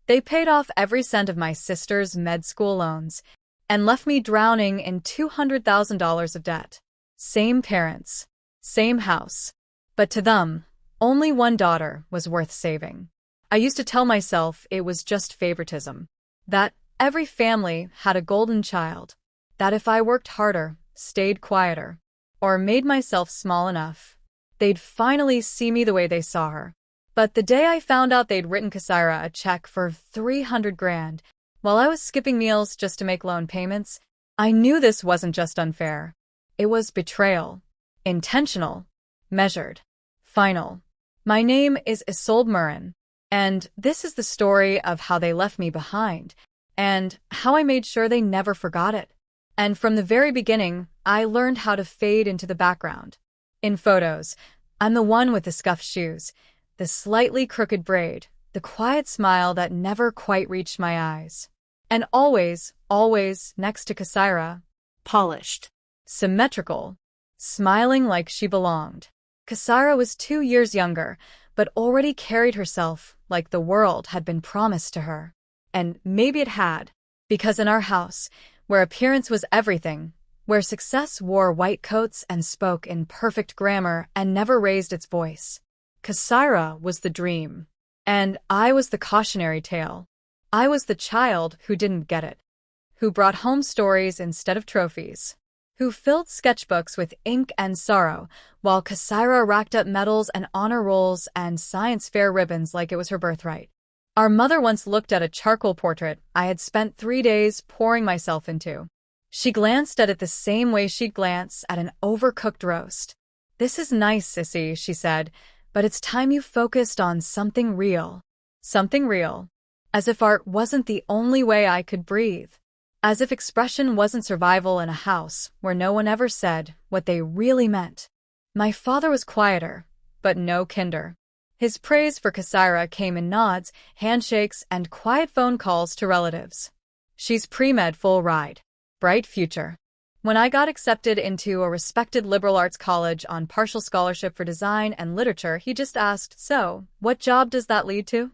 They paid off every cent of my sister's med school loans and left me drowning in $200,000 of debt. Same parents, same house. But to them, only one daughter was worth saving. I used to tell myself it was just favoritism, that every family had a golden child, that if I worked harder, stayed quieter, or made myself small enough, they'd finally see me the way they saw her. But the day I found out they'd written Kasaira a check for 300 grand, while I was skipping meals just to make loan payments, I knew this wasn't just unfair. It was betrayal. Intentional. Measured. Final. My name is Isolde Murin, and this is the story of how they left me behind, and how I made sure they never forgot it. And from the very beginning, I learned how to fade into the background. In photos, I'm the one with the scuffed shoes, the slightly crooked braid, the quiet smile that never quite reached my eyes. And always, always next to Kasaira, polished, symmetrical, smiling like she belonged. Kasaira was 2 years younger, but already carried herself like the world had been promised to her. And maybe it had, because in our house, where appearance was everything, where success wore white coats and spoke in perfect grammar and never raised its voice, Kasaira was the dream. And I was the cautionary tale. I was the child who didn't get it, who brought home stories instead of trophies, who filled sketchbooks with ink and sorrow, while Kasaira racked up medals and honor rolls and science fair ribbons like it was her birthright. Our mother once looked at a charcoal portrait I had spent 3 days pouring myself into. She glanced at it the same way she'd glance at an overcooked roast. "This is nice, sissy," she said, "but it's time you focused on something real." Something real. As if art wasn't the only way I could breathe. As if expression wasn't survival in a house where no one ever said what they really meant. My father was quieter, but no kinder. His praise for Kasaira came in nods, handshakes, and quiet phone calls to relatives. "She's pre-med full ride. Bright future." When I got accepted into a respected liberal arts college on partial scholarship for design and literature, he just asked, "So, what job does that lead to?"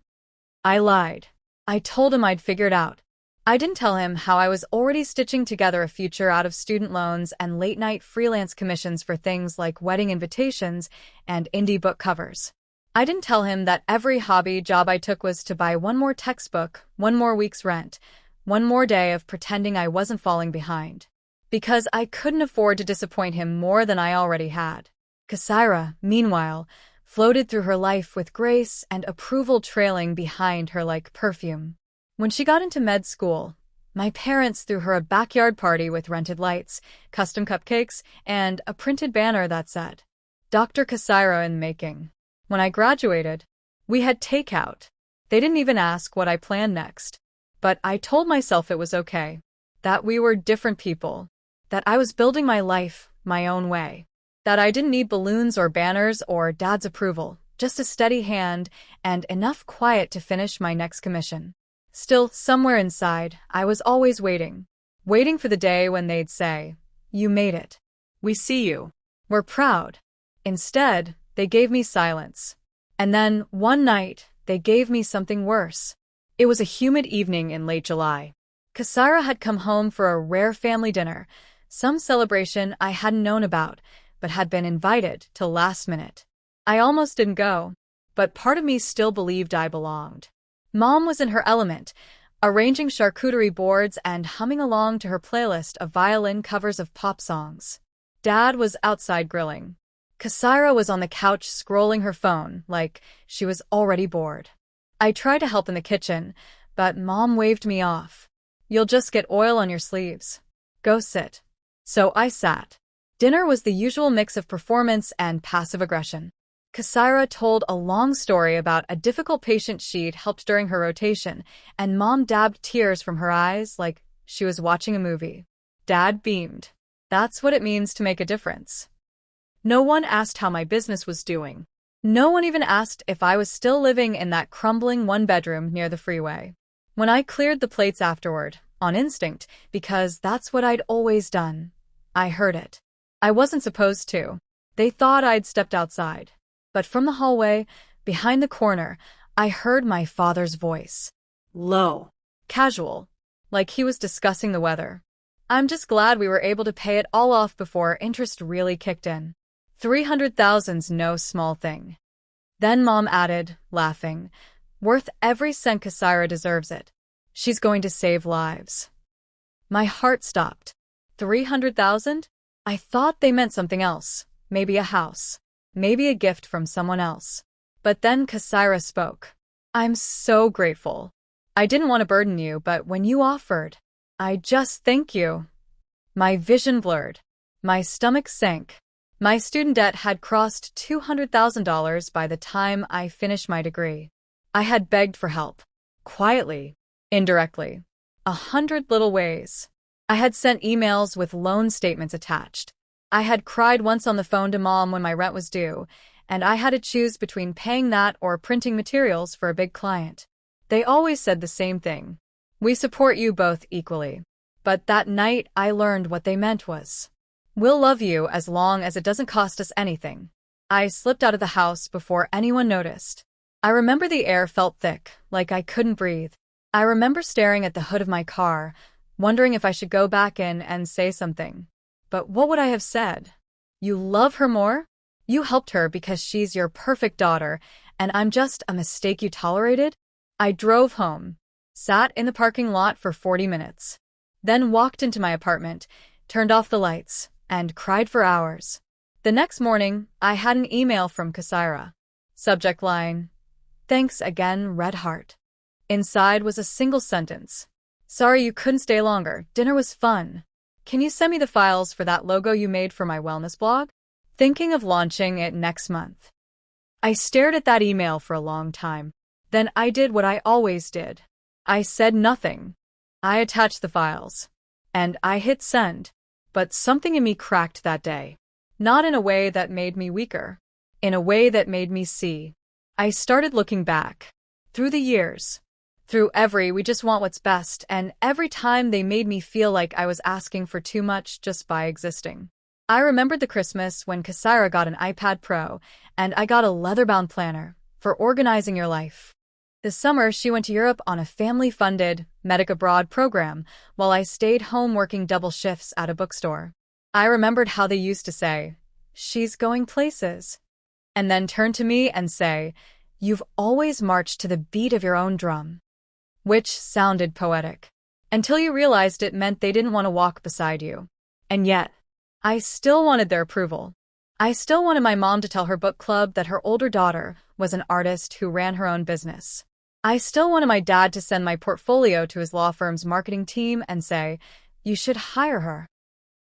I lied. I told him I'd figured out. I didn't tell him how I was already stitching together a future out of student loans and late-night freelance commissions for things like wedding invitations and indie book covers. I didn't tell him that every hobby job I took was to buy one more textbook, one more week's rent, one more day of pretending I wasn't falling behind. Because I couldn't afford to disappoint him more than I already had. Kasaira, meanwhile, floated through her life with grace and approval trailing behind her like perfume. When she got into med school, my parents threw her a backyard party with rented lights, custom cupcakes, and a printed banner that said, "Dr. Kasaira in making." When I graduated, we had takeout. They didn't even ask what I planned next. But I told myself it was okay. That we were different people. That I was building my life my own way. That I didn't need balloons or banners or dad's approval, just a steady hand and enough quiet to finish my next commission. Still, somewhere inside, I was always waiting. Waiting for the day when they'd say, "You made it. We see you. We're proud." Instead, they gave me silence. And then, one night, they gave me something worse. It was a humid evening in late July. Kasaira had come home for a rare family dinner, some celebration I hadn't known about, but had been invited till last minute. I almost didn't go, but part of me still believed I belonged. Mom was in her element, arranging charcuterie boards and humming along to her playlist of violin covers of pop songs. Dad was outside grilling. Kasaira was on the couch scrolling her phone like she was already bored. I tried to help in the kitchen, but Mom waved me off. "You'll just get oil on your sleeves. Go sit." So I sat. Dinner was the usual mix of performance and passive aggression. Kasaira told a long story about a difficult patient she'd helped during her rotation, and Mom dabbed tears from her eyes like she was watching a movie. Dad beamed. That's what it means to make a difference. No one asked how my business was doing. No one even asked if I was still living in that crumbling one-bedroom near the freeway. When I cleared the plates afterward, on instinct, because that's what I'd always done, I heard it. I wasn't supposed to. They thought I'd stepped outside. But from the hallway, behind the corner, I heard my father's voice. Low. Casual. Like he was discussing the weather. I'm just glad we were able to pay it all off before interest really kicked in. 300,000's no small thing. Then Mom added, laughing, worth every cent. Kasaira deserves it. She's going to save lives. My heart stopped. 300,000? I thought they meant something else. Maybe a house. Maybe a gift from someone else. But then Kasaira spoke. I'm so grateful. I didn't want to burden you, but when you offered, I just thank you. My vision blurred. My stomach sank. My student debt had crossed $200,000 by the time I finished my degree. I had begged for help. Quietly. Indirectly. 100 little ways. I had sent emails with loan statements attached. I had cried once on the phone to Mom when my rent was due, and I had to choose between paying that or printing materials for a big client. They always said the same thing. We support you both equally. But that night I learned what they meant was, we'll love you as long as it doesn't cost us anything. I slipped out of the house before anyone noticed. I remember the air felt thick, like I couldn't breathe. I remember staring at the hood of my car, wondering if I should go back in and say something. But what would I have said? You love her more? You helped her because she's your perfect daughter, and I'm just a mistake you tolerated? I drove home, sat in the parking lot for 40 minutes, then walked into my apartment, turned off the lights, and cried for hours. The next morning, I had an email from Kasaira. Subject line, thanks again, red heart. Inside was a single sentence. Sorry you couldn't stay longer, dinner was fun. Can you send me the files for that logo you made for my wellness blog? Thinking of launching it next month. I stared at that email for a long time. Then I did what I always did. I said nothing. I attached the files. And I hit send. But something in me cracked that day. Not in a way that made me weaker. In a way that made me see. I started looking back. Through the years. Through every we just want what's best, and every time they made me feel like I was asking for too much just by existing. I remembered the Christmas when Kasaira got an iPad Pro, and I got a leather-bound planner for organizing your life. This summer, she went to Europe on a family-funded Medic Abroad program, while I stayed home working double shifts at a bookstore. I remembered how they used to say, she's going places, and then turn to me and say, you've always marched to the beat of your own drum. Which sounded poetic. Until you realized it meant they didn't want to walk beside you. And yet, I still wanted their approval. I still wanted my mom to tell her book club that her older daughter was an artist who ran her own business. I still wanted my dad to send my portfolio to his law firm's marketing team and say, you should hire her.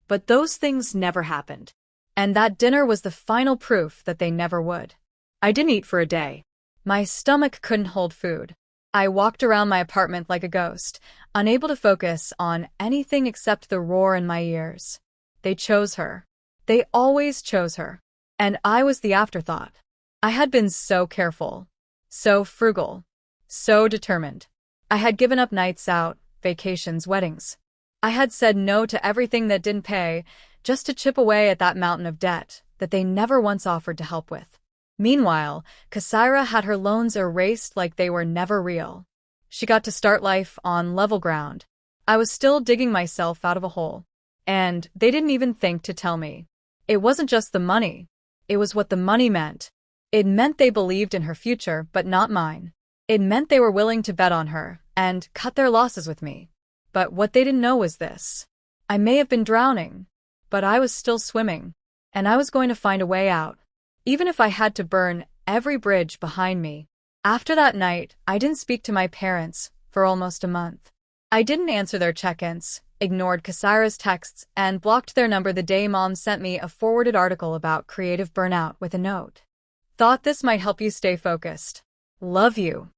But those things never happened. And that dinner was the final proof that they never would. I didn't eat for a day. My stomach couldn't hold food. I walked around my apartment like a ghost, unable to focus on anything except the roar in my ears. They chose her. They always chose her. And I was the afterthought. I had been so careful, so frugal, so determined. I had given up nights out, vacations, weddings. I had said no to everything that didn't pay, just to chip away at that mountain of debt that they never once offered to help with. Meanwhile, Kasaira had her loans erased like they were never real. She got to start life on level ground. I was still digging myself out of a hole. And they didn't even think to tell me. It wasn't just the money. It was what the money meant. It meant they believed in her future, but not mine. It meant they were willing to bet on her and cut their losses with me. But what they didn't know was this. I may have been drowning, but I was still swimming. And I was going to find a way out. Even if I had to burn every bridge behind me. After that night, I didn't speak to my parents for almost a month. I didn't answer their check-ins, ignored Kasaira's texts, and blocked their number the day Mom sent me a forwarded article about creative burnout with a note. Thought this might help you stay focused. Love you.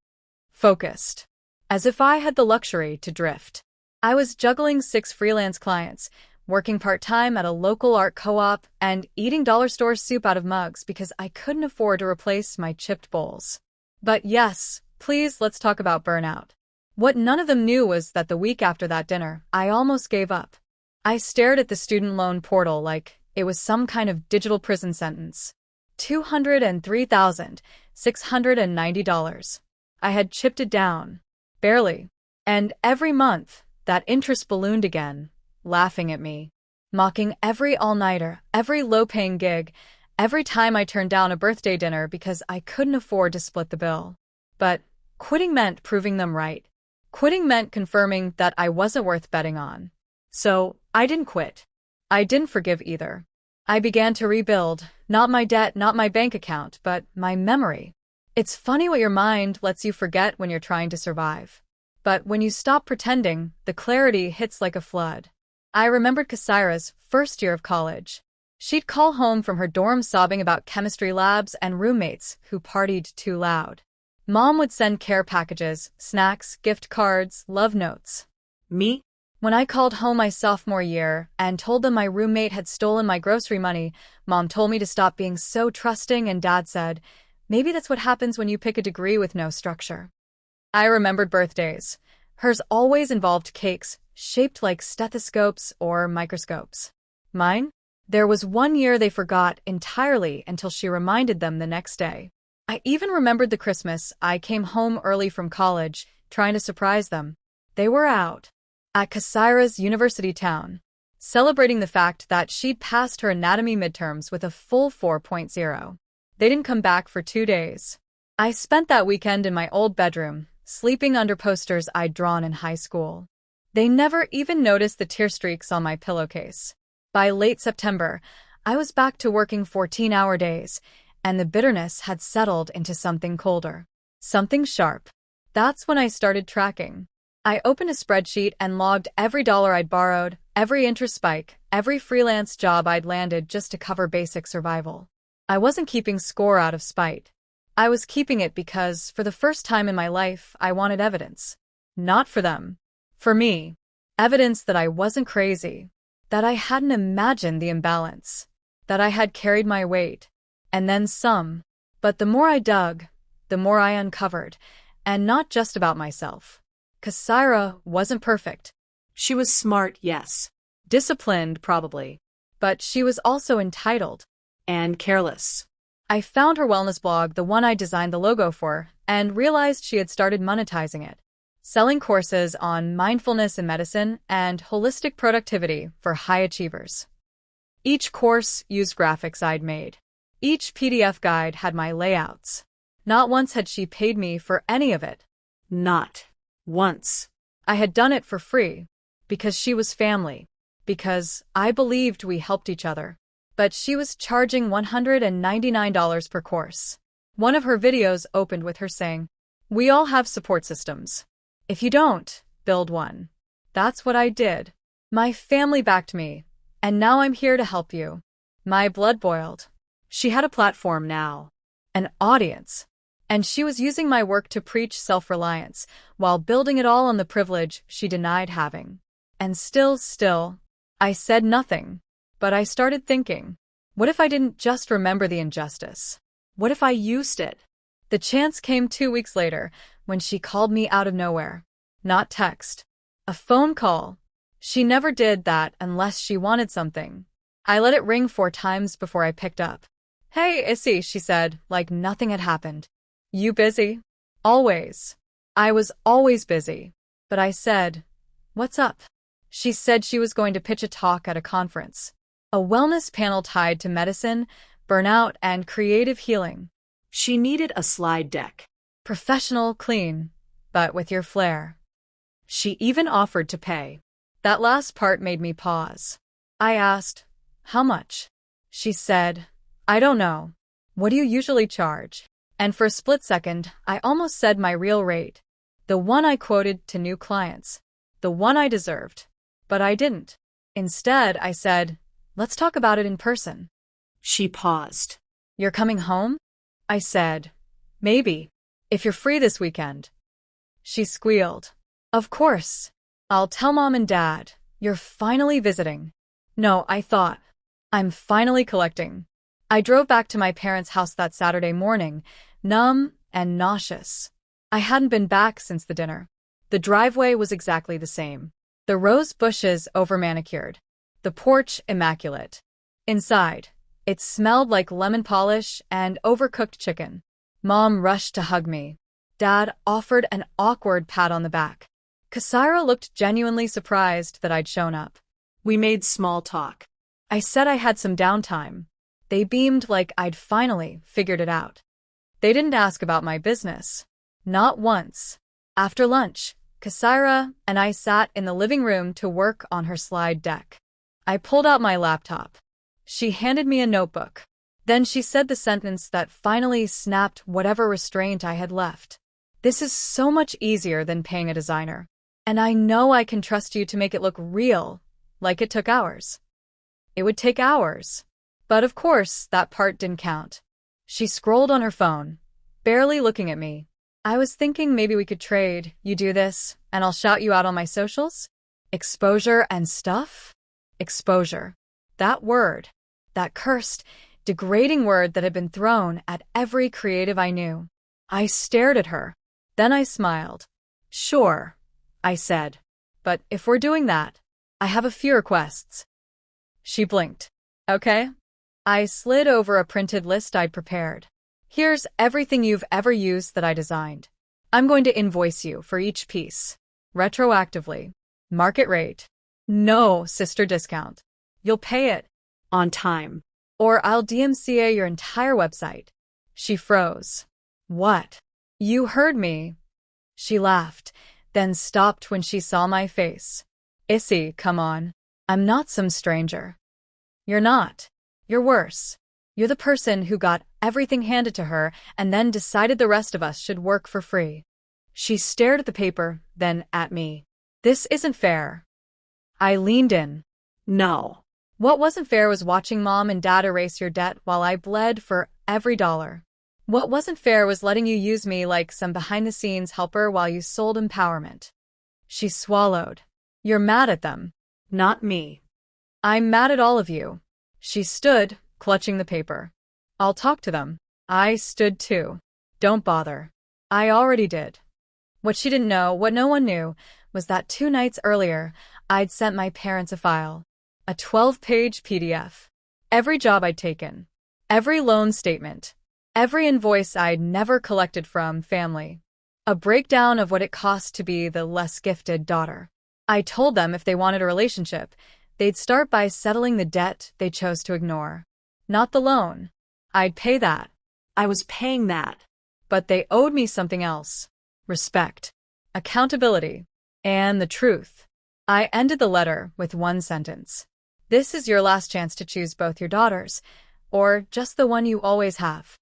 Focused. As if I had the luxury to drift. I was juggling 6 freelance clients, working part-time at a local art co-op, and eating dollar store soup out of mugs because I couldn't afford to replace my chipped bowls. But yes, please let's talk about burnout. What none of them knew was that the week after that dinner, I almost gave up. I stared at the student loan portal like it was some kind of digital prison sentence. $203,690. I had chipped it down. Barely. And every month, that interest ballooned again, laughing at me, mocking every all-nighter, every low-paying gig, every time I turned down a birthday dinner because I couldn't afford to split the bill. But quitting meant proving them right. Quitting meant confirming that I wasn't worth betting on. So, I didn't quit. I didn't forgive either. I began to rebuild, not my debt, not my bank account, but my memory. It's funny what your mind lets you forget when you're trying to survive. But when you stop pretending, the clarity hits like a flood. I remembered Kasaira's first year of college. She'd call home from her dorm sobbing about chemistry labs and roommates who partied too loud. Mom would send care packages, snacks, gift cards, love notes. Me? When I called home my sophomore year and told them my roommate had stolen my grocery money, Mom told me to stop being so trusting, and Dad said, maybe that's what happens when you pick a degree with no structure. I remembered birthdays. Hers always involved cakes, shaped like stethoscopes or microscopes. Mine? There was one year they forgot entirely until she reminded them the next day. I even remembered the Christmas I came home early from college, trying to surprise them. They were out at Kasaira's university town, celebrating the fact that she'd passed her anatomy midterms with a full 4.0. They didn't come back for 2 days. I spent that weekend in my old bedroom, sleeping under posters I'd drawn in high school. They never even noticed the tear streaks on my pillowcase. By late September, I was back to working 14-hour days, and the bitterness had settled into something colder. Something sharp. That's when I started tracking. I opened a spreadsheet and logged every dollar I'd borrowed, every interest spike, every freelance job I'd landed just to cover basic survival. I wasn't keeping score out of spite. I was keeping it because, for the first time in my life, I wanted evidence. Not for them. For me. Evidence that I wasn't crazy. That I hadn't imagined the imbalance. That I had carried my weight. And then some. But the more I dug, the more I uncovered. And not just about myself. Kasaira wasn't perfect. She was smart, yes. Disciplined, probably. But she was also entitled. And careless. I found her wellness blog, the one I designed the logo for, and realized she had started monetizing it. Selling courses on mindfulness in medicine and holistic productivity for high achievers. Each course used graphics I'd made. Each PDF guide had my layouts. Not once had she paid me for any of it. Not once. I had done it for free. Because she was family. Because I believed we helped each other. But she was charging $199 per course. One of her videos opened with her saying, "We all have support systems. If you don't, build one." That's what I did. My family backed me, and now I'm here to help you. My blood boiled. She had a platform now. An audience. And she was using my work to preach self-reliance, while building it all on the privilege she denied having. And still, I said nothing. But I started thinking, what if I didn't just remember the injustice? What if I used it? The chance came 2 weeks later, when she called me out of nowhere. Not text. A phone call. She never did that unless she wanted something. I let it ring 4 times before I picked up. "Hey, Issy," she said, like nothing had happened. "You busy?" "Always." I was always busy. But I said, "What's up?" She said she was going to pitch a talk at a conference. A wellness panel tied to medicine, burnout, and creative healing. She needed a slide deck. Professional, clean, but with your flair. She even offered to pay. That last part made me pause. I asked, "How much?" She said, "I don't know. What do you usually charge?" And for a split second, I almost said my real rate. The one I quoted to new clients. The one I deserved. But I didn't. Instead, I said, "Let's talk about it in person." She paused. "You're coming home?" I said, "Maybe. If you're free this weekend." She squealed. "Of course. I'll tell Mom and Dad. You're finally visiting." No, I thought. I'm finally collecting. I drove back to my parents' house that Saturday morning, numb and nauseous. I hadn't been back since the dinner. The driveway was exactly the same. The rose bushes over-manicured. The porch immaculate. Inside, it smelled like lemon polish and overcooked chicken. Mom rushed to hug me. Dad offered an awkward pat on the back. Kasaira looked genuinely surprised that I'd shown up. We made small talk. I said I had some downtime. They beamed like I'd finally figured it out. They didn't ask about my business. Not once. After lunch, Kasaira and I sat in the living room to work on her slide deck. I pulled out my laptop. She handed me a notebook. Then she said the sentence that finally snapped whatever restraint I had left. This is so much easier than paying a designer. And I know I can trust you to make it look real, like it took hours. It would take hours. But of course, that part didn't count. She scrolled on her phone, barely looking at me. I was thinking maybe we could trade. You do this, and I'll shout you out on my socials? Exposure and stuff? Exposure. That word. That cursed, degrading word that had been thrown at every creative I knew. I stared at her. Then I smiled. Sure, I said. But if we're doing that, I have a few requests. She blinked. Okay. I slid over a printed list I'd prepared. Here's everything you've ever used that I designed. I'm going to invoice you for each piece. Retroactively. Market rate. No sister discount. You'll pay it. On time. Or I'll DMCA your entire website. She froze. What? You heard me. She laughed, then stopped when she saw my face. Issy, come on. I'm not some stranger. You're not. You're worse. You're the person who got everything handed to her and then decided the rest of us should work for free. She stared at the paper, then at me. This isn't fair. I leaned in. No. What wasn't fair was watching Mom and Dad erase your debt while I bled for every dollar. What wasn't fair was letting you use me like some behind-the-scenes helper while you sold empowerment. She swallowed. You're mad at them. Not me. I'm mad at all of you. She stood, clutching the paper. I'll talk to them. I stood too. Don't bother. I already did. What she didn't know, what no one knew, was that 2 nights earlier, I'd sent my parents a file. A 12-page PDF. Every job I'd taken. Every loan statement. Every invoice I'd never collected from family. A breakdown of what it cost to be the less gifted daughter. I told them if they wanted a relationship, they'd start by settling the debt they chose to ignore. Not the loan. I'd pay that. I was paying that. But they owed me something else. Respect. Accountability. And the truth. I ended the letter with one sentence. This is your last chance to choose both your daughters, or just the one you always have.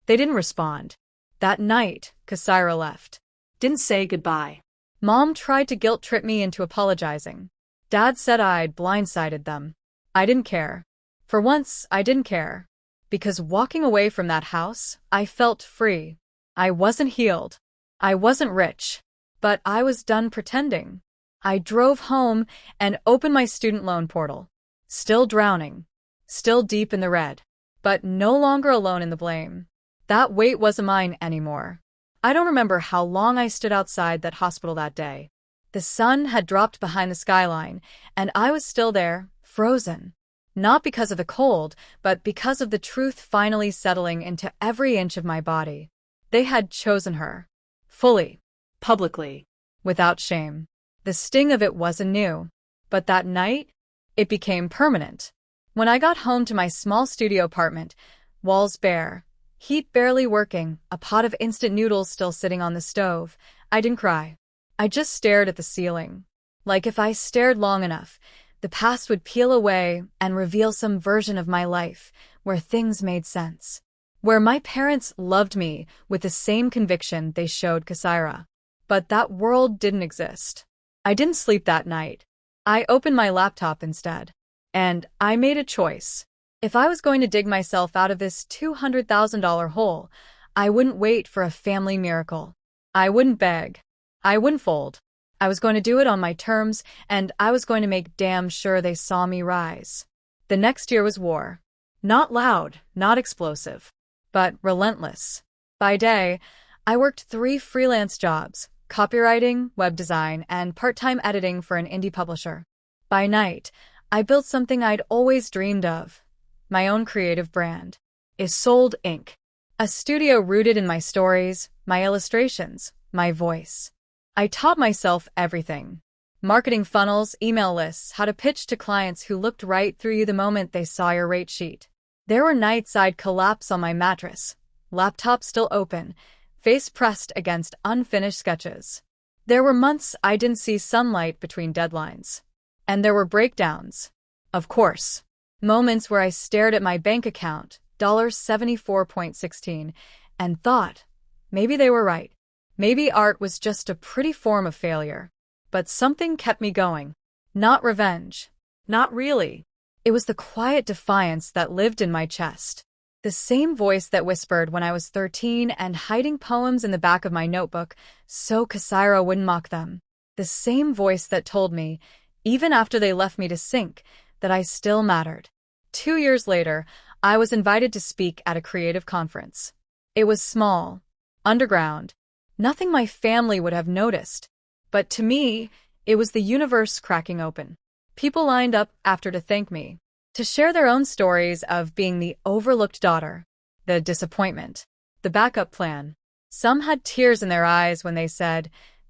They didn't respond. That night, Kasaira left. Didn't say goodbye. Mom tried to guilt-trip me into apologizing. Dad said I'd blindsided them. I didn't care. For once, I didn't care. Because walking away from that house, I felt free. I wasn't healed. I wasn't rich. But I was done pretending. I drove home and opened my student loan portal. Still drowning. Still deep in the red. But no longer alone in the blame. That weight wasn't mine anymore. I don't remember how long I stood outside that hospital that day. The sun had dropped behind the skyline, and I was still there, frozen. Not because of the cold, but because of the truth finally settling into every inch of my body. They had chosen her. Fully. Publicly. Without shame. The sting of it wasn't new. But that night, it became permanent. When I got home to my small studio apartment, walls bare, heat barely working, a pot of instant noodles still sitting on the stove, I didn't cry. I just stared at the ceiling. Like if I stared long enough, the past would peel away and reveal some version of my life where things made sense. Where my parents loved me with the same conviction they showed Kasaira. But that world didn't exist. I didn't sleep that night. I opened my laptop instead. And I made a choice. If I was going to dig myself out of this $200,000 hole, I wouldn't wait for a family miracle. I wouldn't beg. I wouldn't fold. I was going to do it on my terms, and I was going to make damn sure they saw me rise. The next year was war. Not loud, not explosive, but relentless. By day, I worked 3 freelance jobs, copywriting, web design, and part-time editing for an indie publisher. By night, I built something I'd always dreamed of. My own creative brand. Isolde Inc. A studio rooted in my stories, my illustrations, my voice. I taught myself everything. Marketing funnels, email lists, how to pitch to clients who looked right through you the moment they saw your rate sheet. There were nights I'd collapse on my mattress, laptop still open, face pressed against unfinished sketches. There were months I didn't see sunlight between deadlines. And there were breakdowns. Of course. Moments where I stared at my bank account, $74.16, and thought, maybe they were right. Maybe art was just a pretty form of failure. But something kept me going. Not revenge. Not really. It was the quiet defiance that lived in my chest. The same voice that whispered when I was 13 and hiding poems in the back of my notebook so Kasaira wouldn't mock them. The same voice that told me, even after they left me to sink, that I still mattered. 2 years later, I was invited to speak at a creative conference. It was small, underground, nothing my family would have noticed. But to me, it was the universe cracking open. People lined up after to thank me, to share their own stories of being the overlooked daughter, the disappointment, the backup plan. Some had tears in their eyes when they said,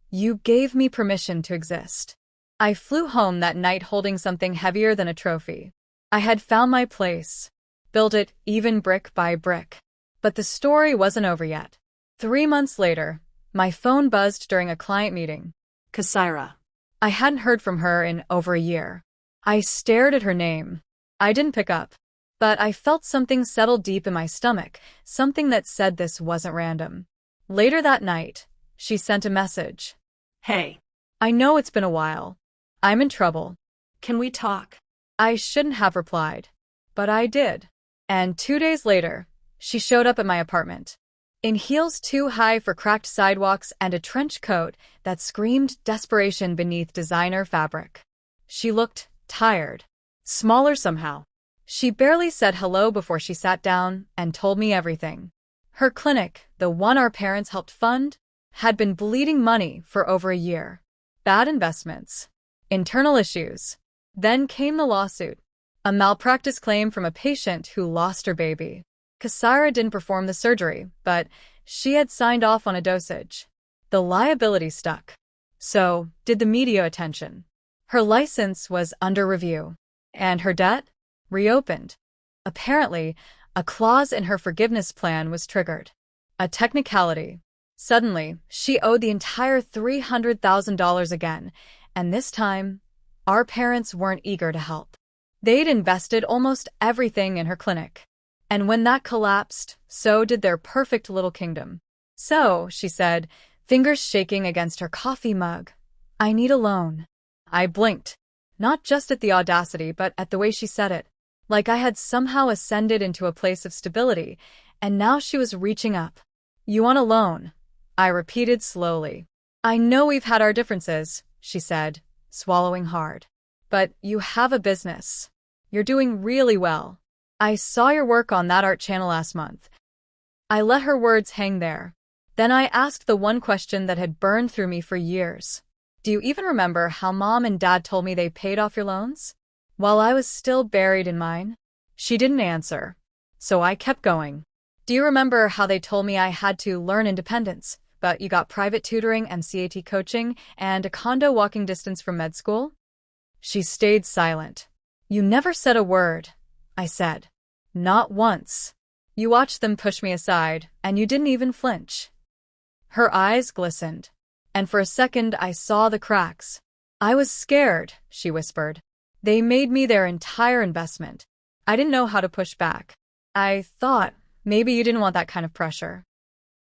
"You gave me permission to exist." I flew home that night holding something heavier than a trophy. I had found my place, built it even brick by brick. But the story wasn't over yet. 3 months later, my phone buzzed during a client meeting. Kasaira. I hadn't heard from her in over a year. I stared at her name. I didn't pick up. But I felt something settle deep in my stomach, something that said this wasn't random. Later that night, she sent a message. Hey. I know it's been a while. I'm in trouble. Can we talk? I shouldn't have replied. But I did. And 2 days later, she showed up at my apartment. In heels too high for cracked sidewalks and a trench coat that screamed desperation beneath designer fabric. She looked tired. Smaller somehow. She barely said hello before she sat down and told me everything. Her clinic, the one our parents helped fund, had been bleeding money for over a year. Bad investments. Internal issues. Then came the lawsuit. A malpractice claim from a patient who lost her baby. Kasaira didn't perform the surgery, but she had signed off on a dosage. The liability stuck. So did the media attention. Her license was under review. And her debt? Reopened. Apparently, a clause in her forgiveness plan was triggered. A technicality. Suddenly, she owed the entire $300,000 again, and this time, our parents weren't eager to help. They'd invested almost everything in her clinic. And when that collapsed, so did their perfect little kingdom. So, she said, fingers shaking against her coffee mug, I need a loan. I blinked. Not just at the audacity, but at the way she said it. Like I had somehow ascended into a place of stability, and now she was reaching up. You want a loan? I repeated slowly. I know we've had our differences, she said, swallowing hard. But you have a business. You're doing really well. I saw your work on that art channel last month. I let her words hang there. Then I asked the one question that had burned through me for years. Do you even remember how Mom and Dad told me they paid off your loans? While I was still buried in mine? She didn't answer. So I kept going. Do you remember how they told me I had to learn independence, but you got private tutoring and CAT coaching and a condo walking distance from med school? She stayed silent. You never said a word, I said. Not once. You watched them push me aside, and you didn't even flinch. Her eyes glistened. And for a second I saw the cracks. I was scared, she whispered. They made me their entire investment. I didn't know how to push back. I thought maybe you didn't want that kind of pressure.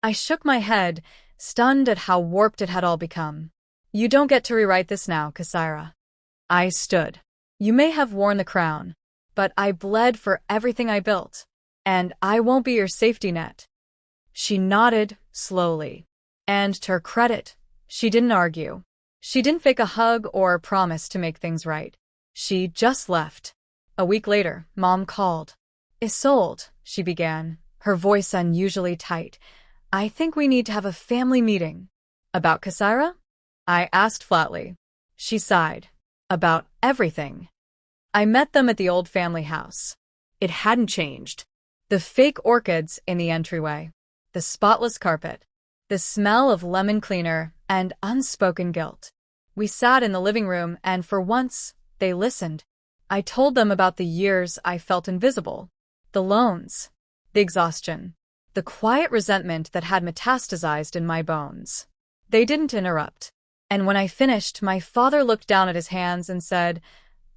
I shook my head, stunned at how warped it had all become. You don't get to rewrite this now, Kasaira. I stood. You may have worn the crown, but I bled for everything I built, and I won't be your safety net. She nodded slowly. And to her credit, she didn't argue. She didn't fake a hug or promise to make things right. She just left. A week later, Mom called. Isolde, she began, her voice unusually tight. I think we need to have a family meeting. About Kasaira? I asked flatly. She sighed. About everything. I met them at the old family house. It hadn't changed. The fake orchids in the entryway, the spotless carpet, the smell of lemon cleaner, and unspoken guilt. We sat in the living room, and for once, they listened. I told them about the years I felt invisible, the loans, the exhaustion, the quiet resentment that had metastasized in my bones. They didn't interrupt. And when I finished, my father looked down at his hands and said,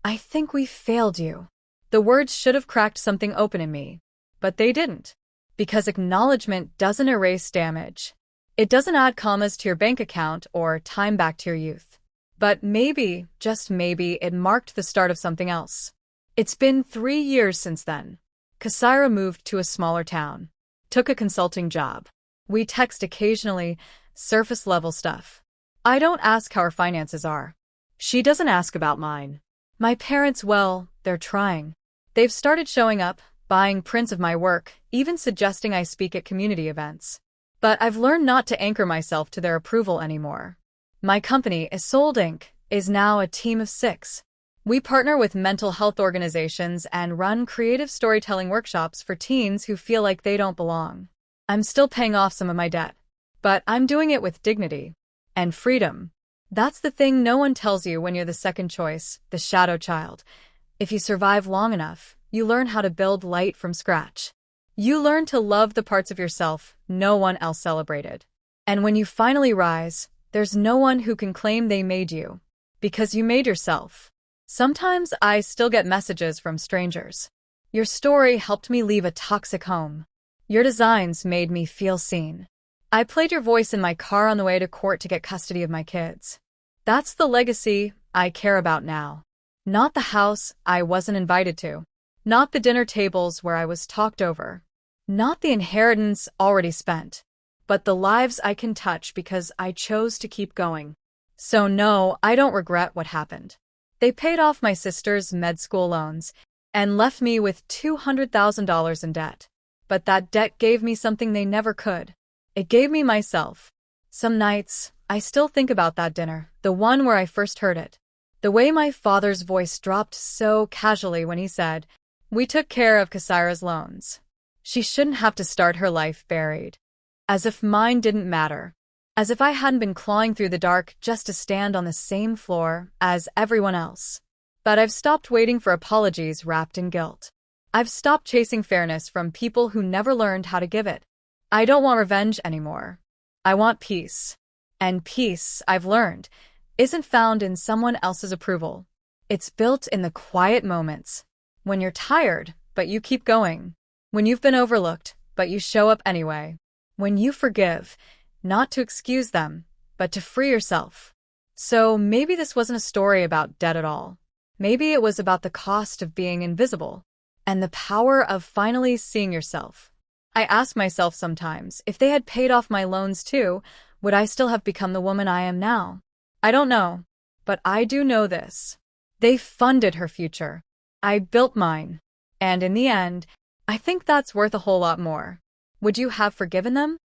"I think we failed you." The words should have cracked something open in me, but they didn't. Because acknowledgement doesn't erase damage. It doesn't add commas to your bank account or time back to your youth. But maybe, just maybe, it marked the start of something else. It's been 3 years since then. Kasaira moved to a smaller town, took a consulting job. We text occasionally, surface-level stuff. I don't ask how her finances are. She doesn't ask about mine. My parents, well, they're trying. They've started showing up, buying prints of my work, even suggesting I speak at community events. But I've learned not to anchor myself to their approval anymore. My company, Isolde Inc., is now a team of 6. We partner with mental health organizations and run creative storytelling workshops for teens who feel like they don't belong. I'm still paying off some of my debt, but I'm doing it with dignity and freedom. That's the thing no one tells you when you're the second choice, the shadow child. If you survive long enough, you learn how to build light from scratch. You learn to love the parts of yourself no one else celebrated. And when you finally rise, there's no one who can claim they made you, because you made yourself. Sometimes I still get messages from strangers. Your story helped me leave a toxic home. Your designs made me feel seen. I played your voice in my car on the way to court to get custody of my kids. That's the legacy I care about now. Not the house I wasn't invited to. Not the dinner tables where I was talked over. Not the inheritance already spent. But the lives I can touch because I chose to keep going. So no, I don't regret what happened. They paid off my sister's med school loans and left me with $200,000 in debt. But that debt gave me something they never could. It gave me myself. Some nights, I still think about that dinner, the one where I first heard it. The way my father's voice dropped so casually when he said, "We took care of Kasaira's loans. She shouldn't have to start her life buried." As if mine didn't matter. As if I hadn't been clawing through the dark just to stand on the same floor as everyone else. But I've stopped waiting for apologies wrapped in guilt. I've stopped chasing fairness from people who never learned how to give it. I don't want revenge anymore. I want peace. And peace, I've learned, isn't found in someone else's approval. It's built in the quiet moments. When you're tired, but you keep going. When you've been overlooked, but you show up anyway. When you forgive, not to excuse them, but to free yourself. So maybe this wasn't a story about debt at all. Maybe it was about the cost of being invisible and the power of finally seeing yourself. I ask myself sometimes, if they had paid off my loans too, would I still have become the woman I am now? I don't know, but I do know this. They funded her future. I built mine. And in the end, I think that's worth a whole lot more. Would you have forgiven them?